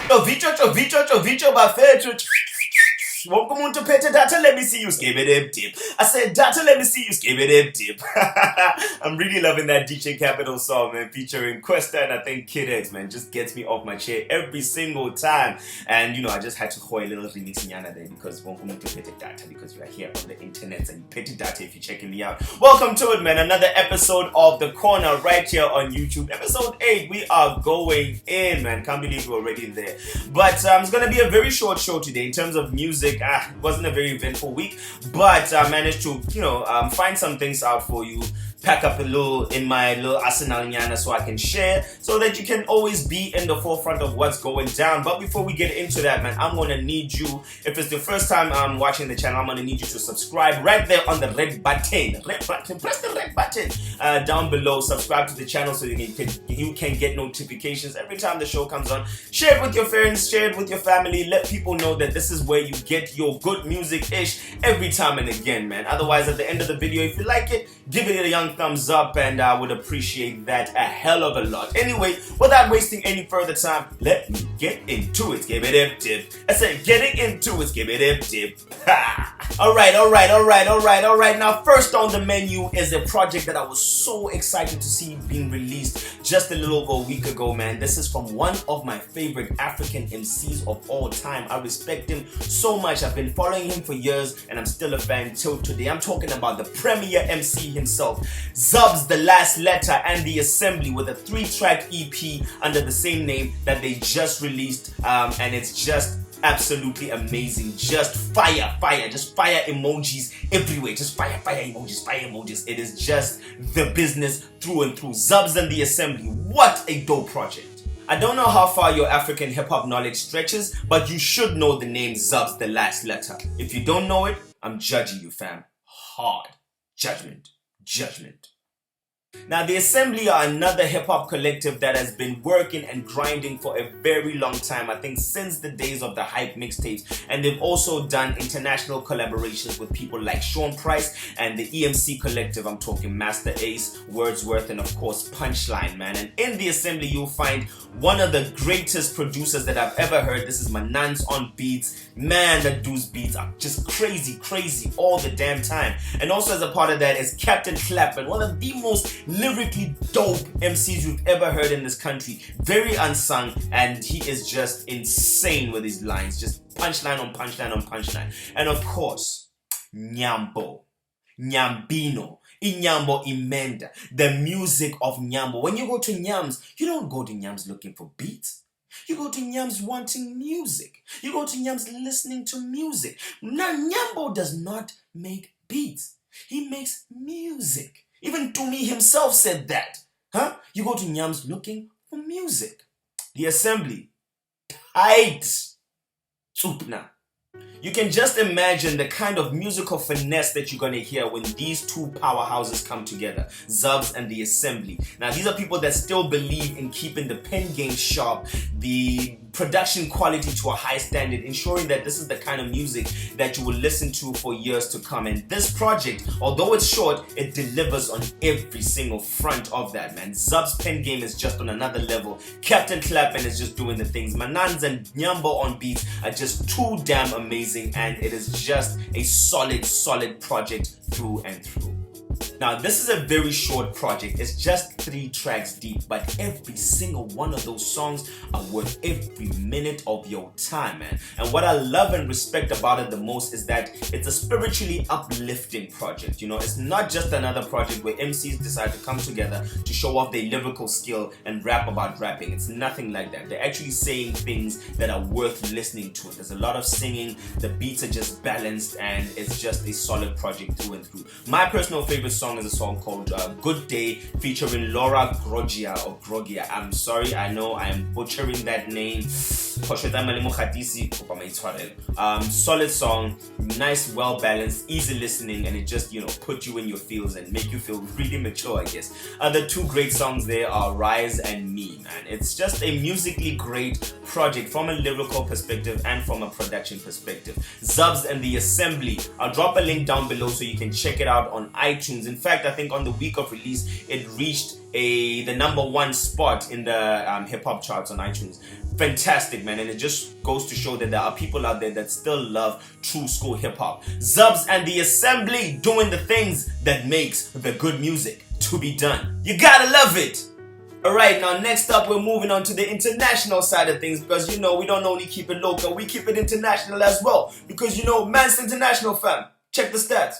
Vicho bafethu. Wonke umuntu uphethe data, let me see you skip it dip. I said data, let me see you skip it dip. I'm really loving that DJ Capital song, man, featuring Questa and I think Kid X, man, just gets me off my chair every single time. And I just had to hoy a little remix nyana there because wonke umuntu uphethe data, because you are here on the internet and you petty data if you're checking me out. Welcome to it, man. Another episode of The Corner right here on YouTube. Episode 8, we are going in, man. Can't believe we're already there. But it's gonna be a very short show today in terms of music. It wasn't a very eventful week, but I managed to, find some things out for you. Pack up a little in my little arsenal nyana so I can share, so that you can always be in the forefront of what's going down. But before we get into that, man, I'm gonna need you, if it's the first time watching the channel, I'm gonna need you to subscribe right there on the red button. Press the red button down below. Subscribe to the channel so you can get notifications every time the show comes on. Share it with your friends, share it with your family. Let people know that this is where you get your good music-ish every time and again, man. Otherwise, at the end of the video, if you like it, give it a young thumbs up, and I would appreciate that a hell of a lot. Anyway, without wasting any further time, let me get into it. Give it a tip. I said getting into it. Give it a tip. Alright. Now, first on the menu is a project that I was so excited to see being released just a little over a week ago, man. This is from one of my favorite African MCs of all time. I respect him so much. I've been following him for years and I'm still a fan till today. I'm talking about the premier MC himself, Zubz, The Last Letter and The Assembly, with a 3-track EP under the same name that they just released, and it's just absolutely amazing. Just fire, just fire emojis everywhere. Just fire emojis. It is just the business through and through. Zubz and The Assembly, what a dope project. I don't know how far your African hip-hop knowledge stretches, but you should know the name Zubz, The Last Letter. If you don't know it, I'm judging you, fam. Hard. Judgment. Now, The Assembly are another hip-hop collective that has been working and grinding for a very long time, I think since the days of the Hype mixtapes, and they've also done international collaborations with people like Sean Price and the EMC collective. I'm talking Master Ace, Wordsworth, and of course Punchline, man. And in The Assembly you'll find one of the greatest producers that I've ever heard. This is Manans on beats. Man, that dude's beats are just crazy all the damn time. And also as a part of that is Captain Clapton, one of the most lyrically dope MCs you've ever heard in this country. Very unsung, and he is just insane with his lines. Just punchline on punchline. And of course, Nyambo, Nyambino, Inyambo Imenda, the music of Nyambo. When you go to Nyams, you don't go to Nyams looking for beats. You go to Nyams wanting music. You go to Nyams listening to music. Now, Nyambo does not make beats. He makes music. Even Tumi himself said that. You go to Nyams looking for music. The Assembly. Tight. Tsupna. You can just imagine the kind of musical finesse that you're going to hear when these two powerhouses come together, Zubz and The Assembly. Now, these are people that still believe in keeping the pen game sharp, the production quality to a high standard, ensuring that this is the kind of music that you will listen to for years to come. And this project, although it's short, it delivers on every single front of that, man. Zub's pen game is just on another level. Captain Clapton is just doing the things. Manans and Nyambo on beats are just too damn amazing, and it is just a solid project through and through. Now, this is a very short project. It's just 3 tracks deep, but every single one of those songs are worth every minute of your time, man. And what I love and respect about it the most is that it's a spiritually uplifting project. It's not just another project where MCs decide to come together to show off their lyrical skill and rap about rapping. It's nothing like that. They're actually saying things that are worth listening to. There's a lot of singing, the beats are just balanced, and it's just a solid project through and through. My personal favorite song is a song called Good Day, featuring Laura Grogia. I'm sorry, I know I'm butchering that name. Solid song, nice, well balanced, easy listening, and it just put you in your feels and make you feel really mature, I guess. The 2 great songs there are Rise and Me, man. It's just a musically great project from a lyrical perspective and from a production perspective. Zubz and The Assembly. I'll drop a link down below so you can check it out on iTunes. In fact, I think on the week of release, it reached the #1 spot in the hip-hop charts on iTunes. fantastic, man, and it just goes to show that there are people out there that still love true school hip-hop. Zubz and The Assembly doing the things that makes the good music to be done. You gotta love it. Alright, now next up we're moving on to the international side of things, because we don't only keep it local, we keep it international as well, because man's international, fam. Check the stats.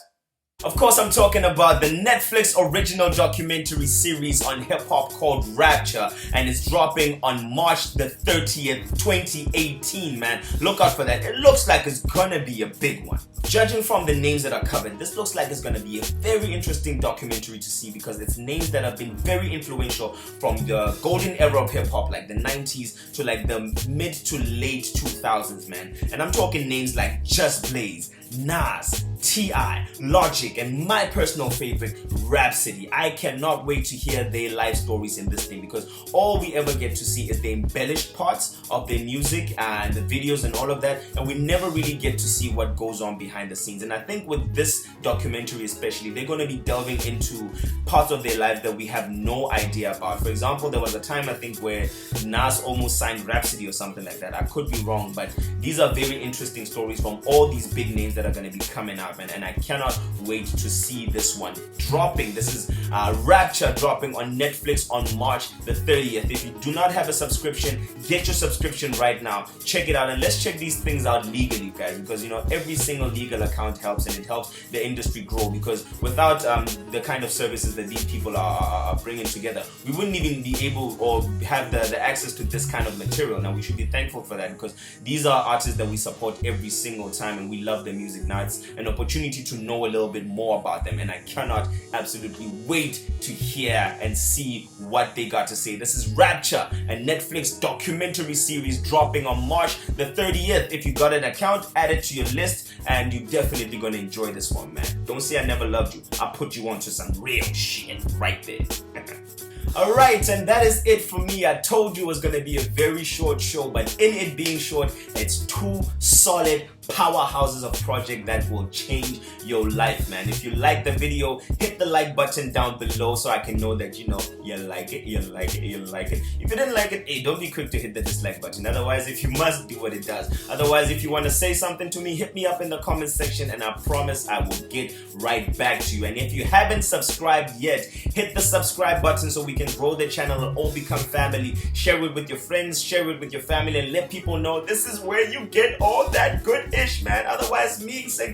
Of course, I'm talking about the Netflix original documentary series on hip-hop called Rapture, and it's dropping on March the 30th, 2018, man. Look out for that. It looks like it's gonna be a big one. Judging from the names that are covered, this looks like it's gonna be a very interesting documentary to see, because it's names that have been very influential from the golden era of hip-hop, like the 90s to like the mid to late 2000s, man. And I'm talking names like Just Blaze, Nas, T.I., Logic, and my personal favorite, Rhapsody. I cannot wait to hear their life stories in this thing, because all we ever get to see is the embellished parts of their music and the videos and all of that, and we never really get to see what goes on behind the scenes. And I think with this documentary especially, they're going to be delving into parts of their life that we have no idea about. For example, there was a time, I think, where Nas almost signed Rhapsody or something like that. I could be wrong, but these are very interesting stories from all these big names that are going to be coming out, man, and I cannot wait to see this one dropping. This is Rapture dropping on Netflix on March the 30th. If you do not have a subscription, get your subscription right now. Check it out, and let's check these things out legally, guys, because every single legal account helps, and it helps the industry grow, because without the kind of services that these people are bringing together, we wouldn't even be able or have the access to this kind of material. Now, we should be thankful for that, because these are artists that we support every single time, and we love their music. Now it's an opportunity to know a little bit more about them, and I cannot absolutely wait to hear and see what they got to say. This is Rapture, a Netflix documentary series dropping on March the 30th. If you got an account, add it to your list, and you're definitely gonna enjoy this one, man. Don't say I never loved you. I put you onto some real shit right there. Alright, and that is it for me. I told you it was going to be a very short show, but in it being short, it's two solid powerhouses of project that will change your life, man. If you like the video, hit the like button down below so I can know that you like it. If you didn't like it, hey, don't be quick to hit the dislike button. Otherwise, if you must do what it does. Otherwise, if you want to say something to me, hit me up in the comment section, and I promise I will get right back to you. And if you haven't subscribed yet, hit the subscribe button so we can grow the channel and all become family. Share it with your friends, share it with your family, and let people know this is where you get all that good ish, man. Otherwise, me say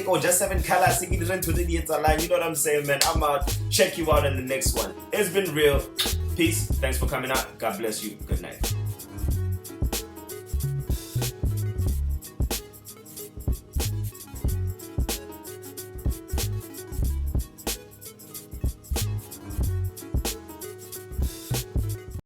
or just 7 colors, you know what I'm saying, man. I'm out. Check you out in the next one. It's been real. Peace. Thanks for coming out. God bless you. Good night.